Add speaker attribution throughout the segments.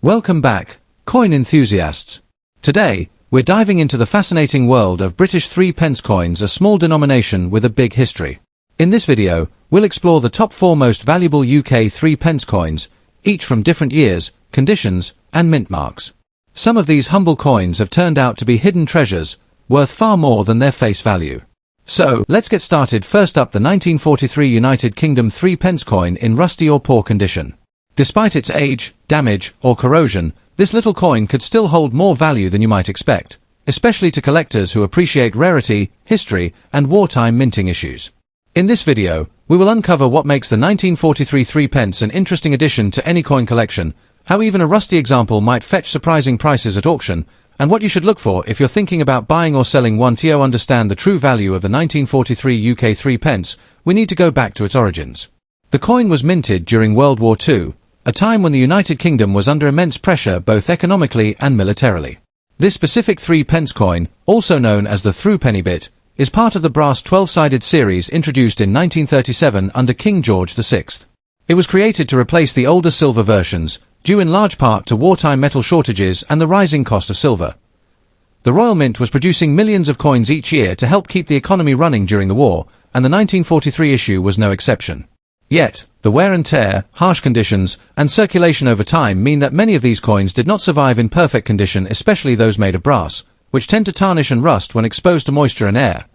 Speaker 1: Welcome back, coin enthusiasts. Today, we're diving into the fascinating world of British 3p coins, a small denomination with a big history. In this video, we'll explore the top 4 most valuable UK 3p coins, each from different years, conditions, and mint marks. Some of these humble coins have turned out to be hidden treasures, worth far more than their face value. So, let's get started. First up, the 1943 United Kingdom 3p coin in rusty or poor condition. Despite its age, damage, or corrosion, this little coin could still hold more value than you might expect, especially to collectors who appreciate rarity, history, and wartime minting issues. In this video, we will uncover what makes the 1943 3p an interesting addition to any coin collection, how even a rusty example might fetch surprising prices at auction, and what you should look for if you're thinking about buying or selling one. To understand the true value of the 1943 UK 3p, we need to go back to its origins. The coin was minted during World War II, a time when the United Kingdom was under immense pressure both economically and militarily. This specific 3p coin, also known as the threepenny bit, is part of the brass 12-sided series introduced in 1937 under King George VI. It was created to replace the older silver versions, due in large part to wartime metal shortages and the rising cost of silver. The Royal Mint was producing millions of coins each year to help keep the economy running during the war, and the 1943 issue was no exception. Yet, the wear and tear, harsh conditions, and circulation over time mean that many of these coins did not survive in perfect condition, especially those made of brass, which tend to tarnish and rust when exposed to moisture and air.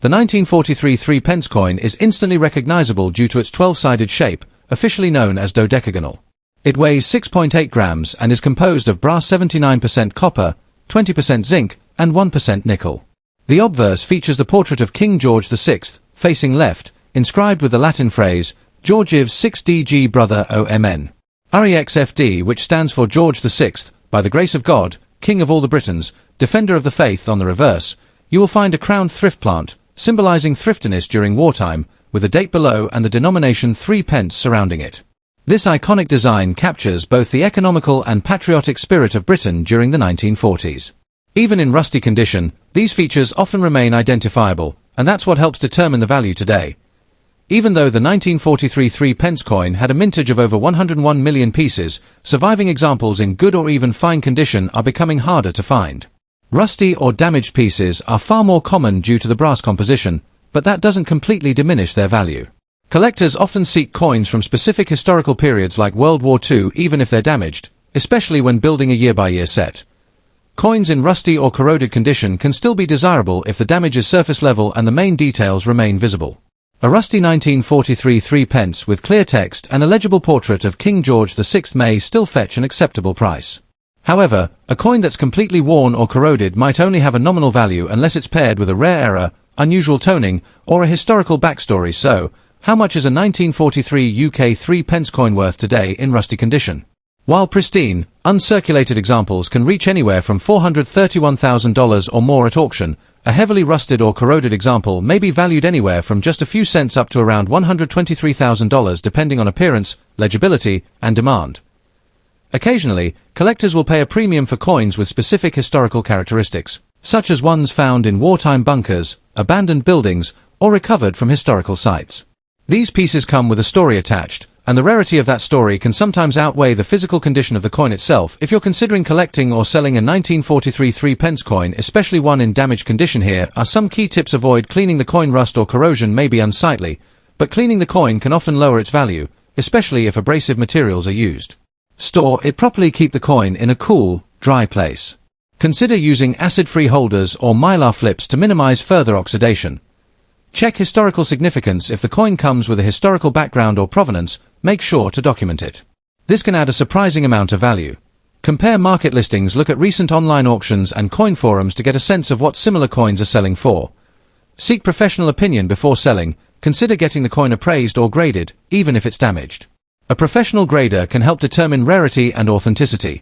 Speaker 1: The 1943 3p coin is instantly recognizable due to its 12-sided shape, officially known as dodecagonal. It weighs 6.8 grams and is composed of brass 79% copper, 20% zinc, and 1% nickel. The obverse features the portrait of King George VI, facing left, inscribed with the Latin phrase, Georgiev's 6DG brother OMN. REXFD, which stands for George VI, by the grace of God, King of all the Britons, defender of the faith. On the reverse, you will find a crowned thrift plant, symbolizing thriftiness during wartime, with a date below and the denomination 3p surrounding it. This iconic design captures both the economical and patriotic spirit of Britain during the 1940s. Even in rusty condition, these features often remain identifiable, and that's what helps determine the value today. Even though the 1943 3p coin had a mintage of over 101 million pieces, surviving examples in good or even fine condition are becoming harder to find. Rusty or damaged pieces are far more common due to the brass composition, but that doesn't completely diminish their value. Collectors often seek coins from specific historical periods like World War II even if they're damaged, especially when building a year-by-year set. Coins in rusty or corroded condition can still be desirable if the damage is surface level and the main details remain visible. A rusty 1943 3p with clear text and a legible portrait of King George VI may still fetch an acceptable price. However, a coin that's completely worn or corroded might only have a nominal value unless it's paired with a rare error, unusual toning, or a historical backstory. So, how much is a 1943 UK 3p coin worth today in rusty condition? While pristine, uncirculated examples can reach anywhere from $431,000 or more at auction, a heavily rusted or corroded example may be valued anywhere from just a few cents up to around $123,000 depending on appearance, legibility, and demand. Occasionally, collectors will pay a premium for coins with specific historical characteristics, such as ones found in wartime bunkers, abandoned buildings, or recovered from historical sites. These pieces come with a story attached, and the rarity of that story can sometimes outweigh the physical condition of the coin itself. If you're considering collecting or selling a 1943 3p coin, especially one in damaged condition, here are some key tips. Avoid cleaning the coin. Rust or corrosion may be unsightly, but cleaning the coin can often lower its value, especially if abrasive materials are used. Store it properly. Keep the coin in a cool, dry place. Consider using acid-free holders or mylar flips to minimize further oxidation. Check historical significance. If the coin comes with a historical background or provenance, make sure to document it. This can add a surprising amount of value. Compare market listings. Look at recent online auctions and coin forums to get a sense of what similar coins are selling for. Seek professional opinion before selling. Consider getting the coin appraised or graded, even if it's damaged. A professional grader can help determine rarity and authenticity.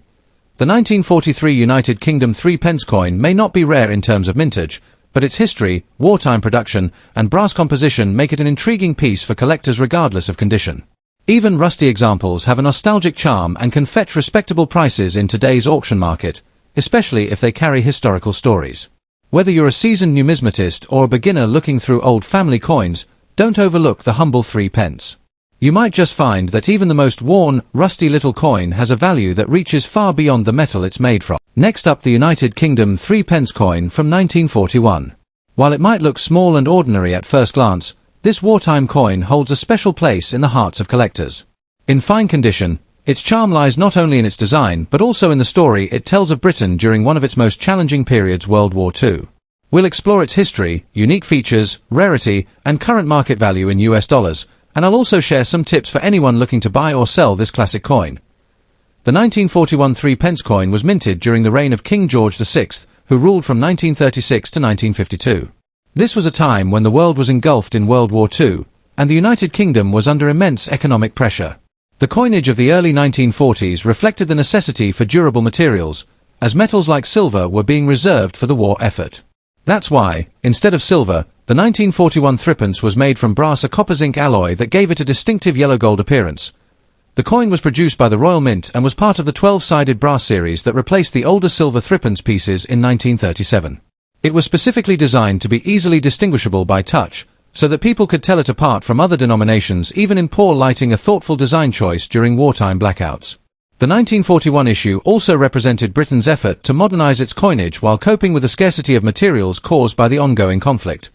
Speaker 1: The 1943 United Kingdom 3p coin may not be rare in terms of mintage, but its history, wartime production, and brass composition make it an intriguing piece for collectors regardless of condition. Even rusty examples have a nostalgic charm and can fetch respectable prices in today's auction market, especially if they carry historical stories. Whether you're a seasoned numismatist or a beginner looking through old family coins, don't overlook the humble 3p. You might just find that even the most worn, rusty little coin has a value that reaches far beyond the metal it's made from. Next up, the United Kingdom 3 pence coin from 1941. While it might look small and ordinary at first glance, this wartime coin holds a special place in the hearts of collectors. In fine condition, its charm lies not only in its design but also in the story it tells of Britain during one of its most challenging periods, World War II. We'll explore its history, unique features, rarity, and current market value in US dollars, and I'll also share some tips for anyone looking to buy or sell this classic coin. The 1941 3 pence coin was minted during the reign of King George VI, who ruled from 1936 to 1952. This was a time when the world was engulfed in World War II, and the United Kingdom was under immense economic pressure. The coinage of the early 1940s reflected the necessity for durable materials, as metals like silver were being reserved for the war effort. That's why, instead of silver, the 1941 threepence was made from brass, a copper-zinc alloy that gave it a distinctive yellow-gold appearance. The coin was produced by the Royal Mint and was part of the 12-sided brass series that replaced the older silver threepence pieces in 1937. It was specifically designed to be easily distinguishable by touch, so that people could tell it apart from other denominations even in poor lighting, a thoughtful design choice during wartime blackouts. The 1941 issue also represented Britain's effort to modernize its coinage while coping with the scarcity of materials caused by the ongoing conflict.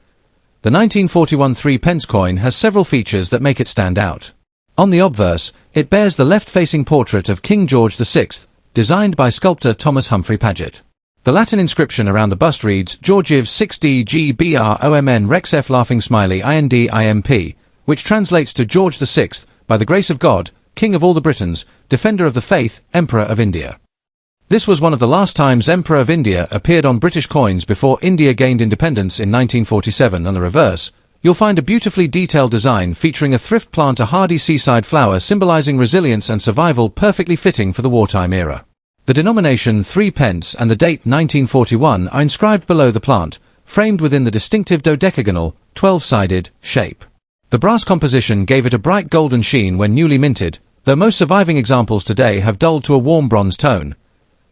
Speaker 1: The 1941 3 pence coin has several features that make it stand out. On the obverse, it bears the left-facing portrait of King George VI, designed by sculptor Thomas Humphrey Paget. The Latin inscription around the bust reads Georgiv 6DGBROMN Rex F laughing smiley INDIMP, which translates to George VI, by the grace of God, King of all the Britons, Defender of the Faith, Emperor of India. This was one of the last times Emperor of India appeared on British coins before India gained independence in 1947. On the reverse, you'll find a beautifully detailed design featuring a thrift plant, a hardy seaside flower symbolizing resilience and survival, perfectly fitting for the wartime era. The denomination 3 pence and the date 1941 are inscribed below the plant, framed within the distinctive dodecagonal, 12-sided shape. The brass composition gave it a bright golden sheen when newly minted, though most surviving examples today have dulled to a warm bronze tone.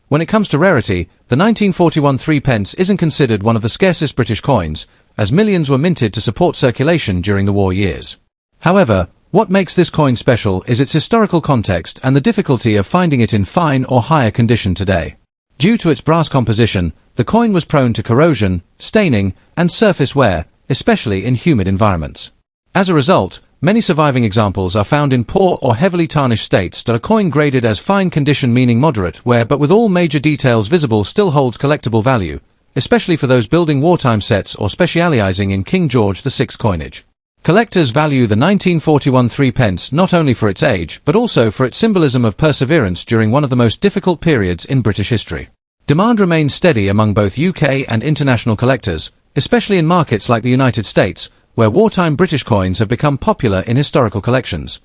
Speaker 1: When it comes to rarity, the 1941 3 pence isn't considered one of the scarcest British coins, as millions were minted to support circulation during the war years. However, what makes this coin special is its historical context and the difficulty of finding it in fine or higher condition today. Due to its brass composition, the coin was prone to corrosion, staining, and surface wear, especially in humid environments. As a result, many surviving examples are found in poor or heavily tarnished states. A coin graded as fine condition, meaning moderate wear but with all major details visible, still holds collectible value, especially for those building wartime sets or specializing in King George VI coinage. Collectors value the 1941 3 pence not only for its age but also for its symbolism of perseverance during one of the most difficult periods in British history. Demand remains steady among both UK and international collectors, especially in markets like the United States, where wartime British coins have become popular in historical collections.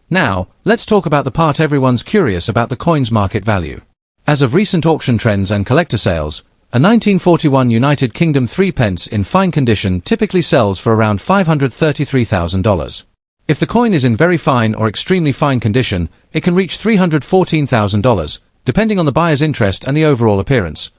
Speaker 1: Now, let's talk about the part everyone's curious about: the coin's market value. As of recent auction trends and collector sales, a 1941 United Kingdom 3 pence in fine condition typically sells for around $533,000. If the coin is in very fine or extremely fine condition, it can reach $314,000, depending on the buyer's interest and the overall appearance.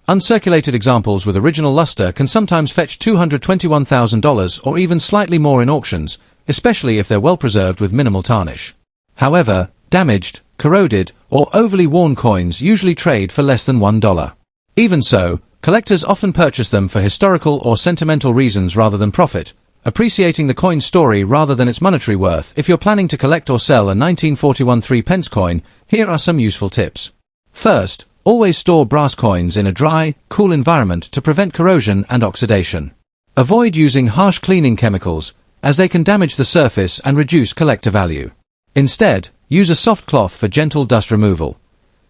Speaker 1: Uncirculated examples with original luster can sometimes fetch $221,000 or even slightly more in auctions, especially if they're well preserved with minimal tarnish. However, damaged, corroded, or overly worn coins usually trade for less than $1. Even so, collectors often purchase them for historical or sentimental reasons rather than profit, appreciating the coin's story rather than its monetary worth. If you're planning to collect or sell a 1941 3 pence coin, here are some useful tips. First, always store brass coins in a dry, cool environment to prevent corrosion and oxidation. Avoid using harsh cleaning chemicals, as they can damage the surface and reduce collector value. Instead, use a soft cloth for gentle dust removal.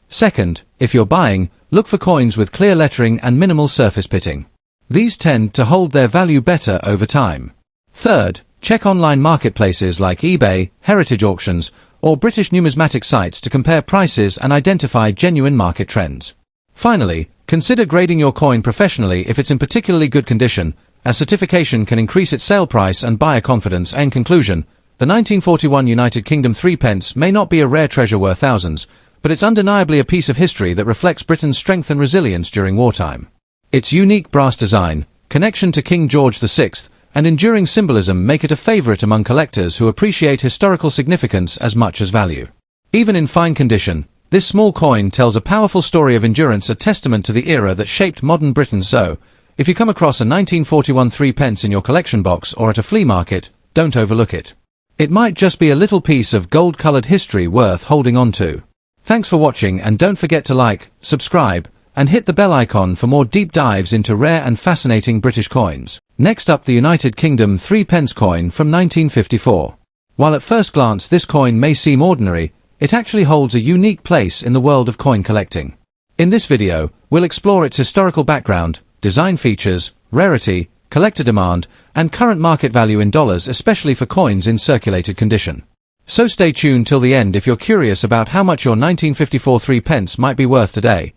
Speaker 1: Second, if you're buying, look for coins with clear lettering and minimal surface pitting. These tend to hold their value better over time. Third, check online marketplaces like eBay, heritage auctions, or British numismatic sites to compare prices and identify genuine market trends. Finally, consider grading your coin professionally if it's in particularly good condition, as certification can increase its sale price and buyer confidence. In conclusion, the 1941 United Kingdom 3 pence may not be a rare treasure worth thousands, but it's undeniably a piece of history that reflects Britain's strength and resilience during wartime. Its unique brass design, connection to King George VI, and enduring symbolism make it a favorite among collectors who appreciate historical significance as much as value. Even in fine condition, this small coin tells a powerful story of endurance, a testament to the era that shaped modern Britain. So, if you come across a 1941 3p in your collection box or at a flea market, don't overlook it. It might just be a little piece of gold-colored history worth holding on to. Thanks for watching, and don't forget to like, subscribe, and hit the bell icon for more deep dives into rare and fascinating British coins. Next up, the United Kingdom 3p coin from 1954. While at first glance this coin may seem ordinary, it actually holds a unique place in the world of coin collecting. In this video, we'll explore its historical background, design features, rarity, collector demand, and current market value in dollars, especially for coins in circulated condition. So stay tuned till the end if you're curious about how much your 1954 3p might be worth today.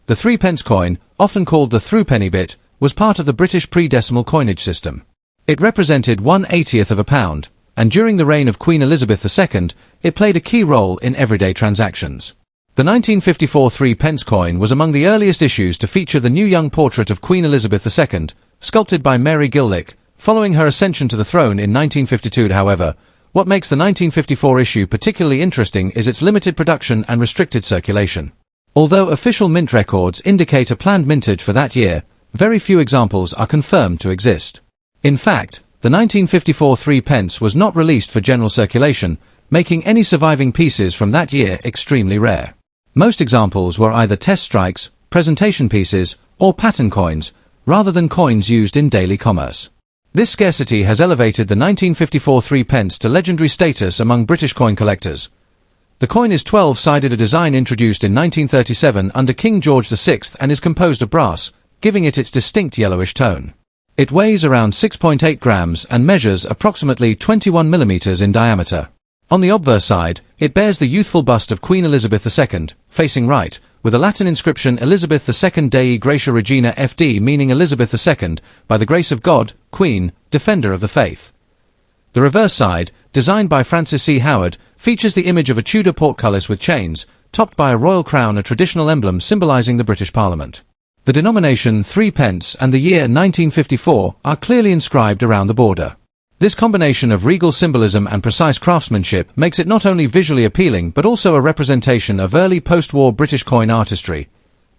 Speaker 1: The 3p coin, often called the threepenny bit, was part of the British pre-decimal coinage system. It represented 1/80th of a pound, and during the reign of Queen Elizabeth II, it played a key role in everyday transactions. The 1954 3p coin was among the earliest issues to feature the new young portrait of Queen Elizabeth II, sculpted by Mary Gillick, following her ascension to the throne in 1952. However, what makes the 1954 issue particularly interesting is its limited production and restricted circulation. Although official mint records indicate a planned mintage for that year, very few examples are confirmed to exist. In fact, the 1954 3p was not released for general circulation, making any surviving pieces from that year extremely rare. Most examples were either test strikes, presentation pieces, or pattern coins, rather than coins used in daily commerce. This scarcity has elevated the 1954 3p to legendary status among British coin collectors. The coin is 12-sided, a design introduced in 1937 under King George VI, and is composed of brass, giving it its distinct yellowish tone. It weighs around 6.8 grams and measures approximately 21 millimeters in diameter. On the obverse side, it bears the youthful bust of Queen Elizabeth II, facing right, with a Latin inscription Elizabeth II Dei Gratia Regina FD, meaning Elizabeth II, by the grace of God, Queen, Defender of the Faith. The reverse side, designed by Francis C. Howard, features the image of a Tudor portcullis with chains, topped by a royal crown, a traditional emblem symbolizing the British Parliament. The denomination 3p and the year 1954 are clearly inscribed around the border. This combination of regal symbolism and precise craftsmanship makes it not only visually appealing but also a representation of early post-war British coin artistry.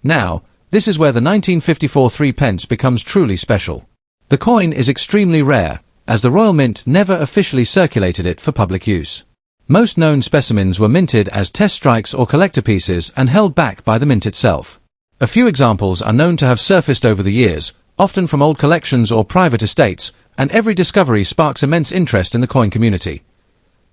Speaker 1: Now, this is where the 1954 3p becomes truly special. The coin is extremely rare, as the Royal Mint never officially circulated it for public use. Most known specimens were minted as test strikes or collector pieces and held back by the mint itself. A few examples are known to have surfaced over the years, often from old collections or private estates, and every discovery sparks immense interest in the coin community.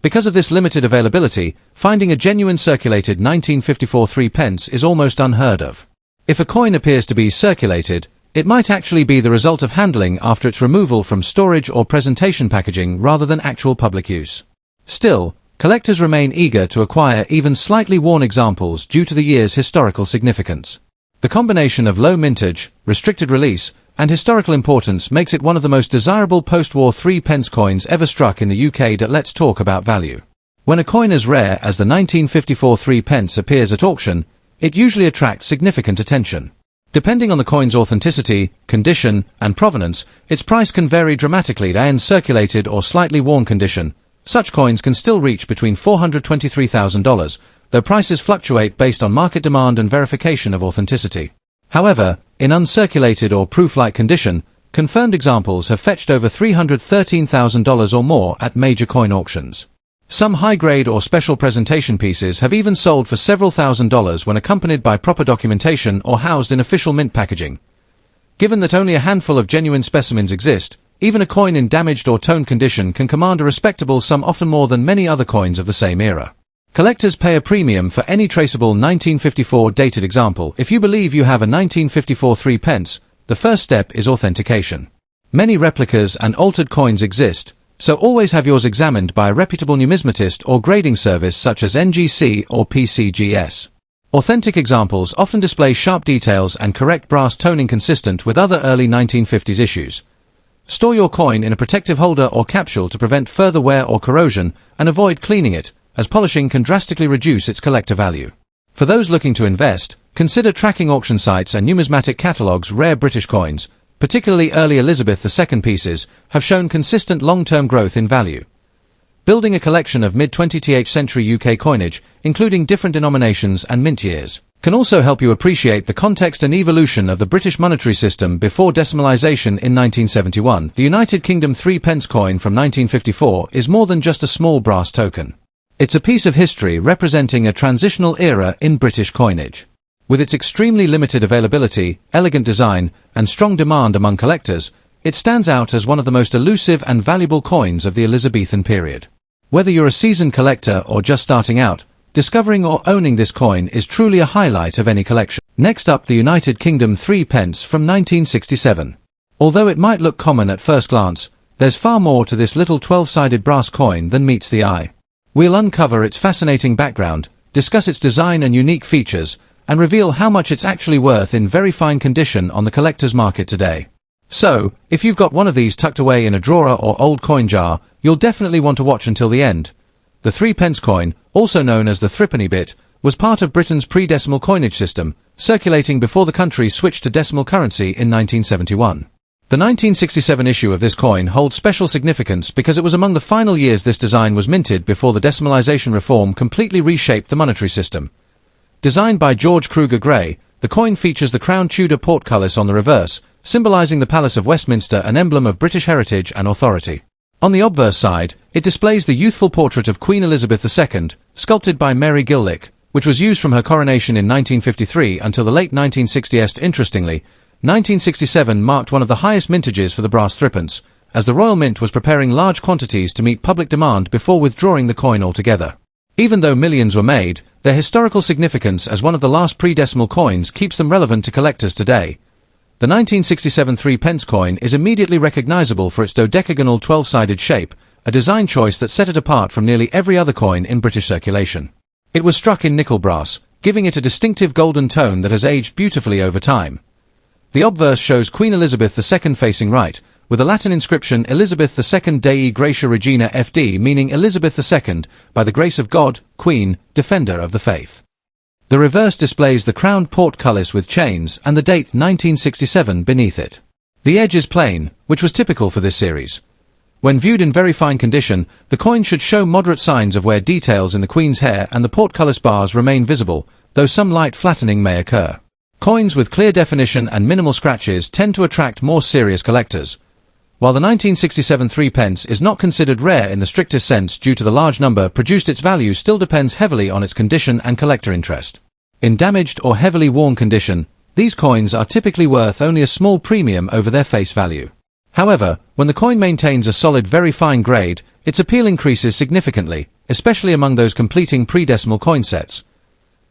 Speaker 1: Because of this limited availability, finding a genuine circulated 1954 3p is almost unheard of. If a coin appears to be circulated, it might actually be the result of handling after its removal from storage or presentation packaging rather than actual public use. Still, collectors remain eager to acquire even slightly worn examples due to the year's historical significance. The combination of low mintage, restricted release, and historical importance makes it one of the most desirable post-war 3p coins ever struck in the UK. Let's talk about value. When a coin as rare as the 1954 3p appears at auction, it usually attracts significant attention. Depending on the coin's authenticity, condition, and provenance, its price can vary dramatically. In circulated or slightly worn condition, such coins can still reach between $423,000, though prices fluctuate based on market demand and verification of authenticity. However, in uncirculated or proof-like condition, confirmed examples have fetched over $313,000 or more at major coin auctions. Some high-grade or special presentation pieces have even sold for several $1,000s when accompanied by proper documentation or housed in official mint packaging. Given that only a handful of genuine specimens exist, even a coin in damaged or toned condition can command a respectable sum, often more than many other coins of the same era. Collectors pay a premium for any traceable 1954 dated example. If you believe you have a 1954 3p, the first step is authentication. Many replicas and altered coins exist, so always have yours examined by a reputable numismatist or grading service such as NGC or PCGS. Authentic examples often display sharp details and correct brass toning consistent with other early 1950s issues. Store your coin in a protective holder or capsule to prevent further wear or corrosion, and avoid cleaning it, as polishing can drastically reduce its collector value. For those looking to invest, consider tracking auction sites and numismatic catalogues. Rare British coins, particularly early Elizabeth II pieces, have shown consistent long-term growth in value. Building a collection of mid-20th century UK coinage, including different denominations and mint years, can also help you appreciate the context and evolution of the British monetary system before decimalisation in 1971. The United Kingdom 3 pence coin from 1954 is more than just a small brass token. It's a piece of history representing a transitional era in British coinage. With its extremely limited availability, elegant design, and strong demand among collectors, it stands out as one of the most elusive and valuable coins of the Elizabethan period. Whether you're a seasoned collector or just starting out, discovering or owning this coin is truly a highlight of any collection. Next up, the United Kingdom 3 pence from 1967. Although it might look common at first glance, there's far more to this little 12-sided brass coin than meets the eye. We'll uncover its fascinating background, discuss its design and unique features, and reveal how much it's actually worth in very fine condition on the collector's market today. So, if you've got one of these tucked away in a drawer or old coin jar, you'll definitely want to watch until the end. The 3 pence coin, also known as the threepenny bit, was part of Britain's pre-decimal coinage system, circulating before the country switched to decimal currency in 1971. The 1967 issue of this coin holds special significance because it was among the final years this design was minted before the decimalisation reform completely reshaped the monetary system. Designed by George Kruger Gray, the coin features the crown Tudor portcullis on the reverse, symbolising the Palace of Westminster, an emblem of British heritage and authority. On the obverse side, it displays the youthful portrait of Queen Elizabeth II, sculpted by Mary Gillick, which was used from her coronation in 1953 until the late 1960s. Interestingly, 1967 marked one of the highest mintages for the brass threepence, as the Royal Mint was preparing large quantities to meet public demand before withdrawing the coin altogether. Even though millions were made, their historical significance as one of the last pre-decimal coins keeps them relevant to collectors today. The 1967 3 pence coin is immediately recognizable for its dodecagonal 12-sided shape, a design choice that set it apart from nearly every other coin in British circulation. It was struck in nickel brass, giving it a distinctive golden tone that has aged beautifully over time. The obverse shows Queen Elizabeth II facing right, with a Latin inscription Elizabeth II Dei Gratia Regina FD, meaning Elizabeth II, by the grace of God, Queen, Defender of the Faith. The reverse displays the crowned portcullis with chains and the date 1967 beneath it. The edge is plain, which was typical for this series. When viewed in very fine condition, the coin should show moderate signs of wear. Details in the Queen's hair and the portcullis bars remain visible, though some light flattening may occur. Coins with clear definition and minimal scratches tend to attract more serious collectors. While the 1967 3 pence is not considered rare in the strictest sense due to the large number produced, its value still depends heavily on its condition and collector interest. In damaged or heavily worn condition, these coins are typically worth only a small premium over their face value. However, when the coin maintains a solid, very fine grade, its appeal increases significantly, especially among those completing pre-decimal coin sets.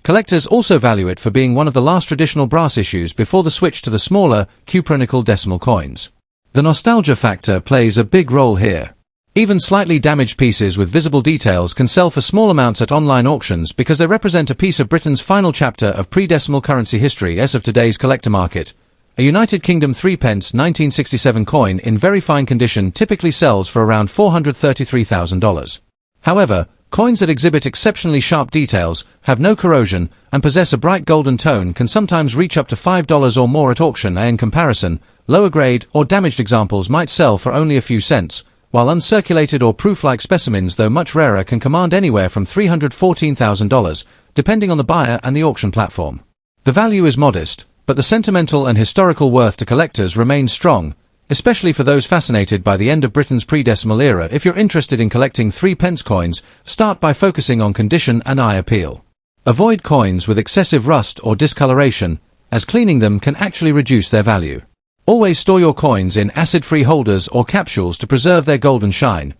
Speaker 1: Collectors also value it for being one of the last traditional brass issues before the switch to the smaller, cupronickel decimal coins. The nostalgia factor plays a big role here. Even slightly damaged pieces with visible details can sell for small amounts at online auctions because they represent a piece of Britain's final chapter of pre-decimal currency history as of today's collector market. A United Kingdom 3 pence 1967 coin in very fine condition typically sells for around $433,000. However, coins that exhibit exceptionally sharp details, have no corrosion, and possess a bright golden tone can sometimes reach up to $5 or more at auction. In comparison, lower grade or damaged examples might sell for only a few cents, while uncirculated or proof-like specimens, though much rarer, can command anywhere from $314,000, depending on the buyer and the auction platform. The value is modest, but the sentimental and historical worth to collectors remains strong, especially for those fascinated by the end of Britain's pre-decimal era. If you're interested in collecting 3 pence coins, start by focusing on condition and eye appeal. Avoid coins with excessive rust or discoloration, as cleaning them can actually reduce their value. Always store your coins in acid-free holders or capsules to preserve their golden shine.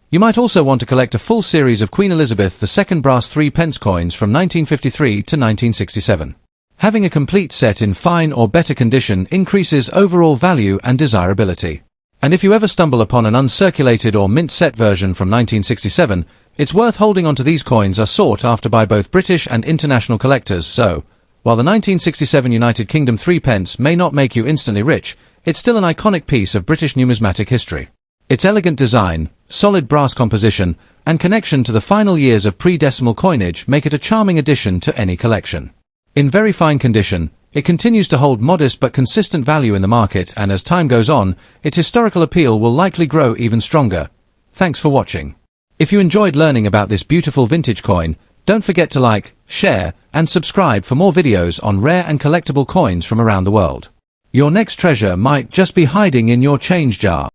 Speaker 1: You might also want to collect a full series of Queen Elizabeth II brass 3 pence coins from 1953 to 1967. Having a complete set in fine or better condition increases overall value and desirability. And if you ever stumble upon an uncirculated or mint set version from 1967, it's worth holding onto. These coins are sought after by both British and international collectors, so while the 1967 United Kingdom 3 pence may not make you instantly rich, it's still an iconic piece of British numismatic history. Its elegant design, solid brass composition, and connection to the final years of pre-decimal coinage make it a charming addition to any collection. In very fine condition, It continues to hold modest but consistent value in the market, and as time goes on, its historical appeal will likely grow even stronger. Thanks for watching. If you enjoyed learning about this beautiful vintage coin, don't forget to like, share, and subscribe for more videos on rare and collectible coins from around the world. Your next treasure might just be hiding in your change jar.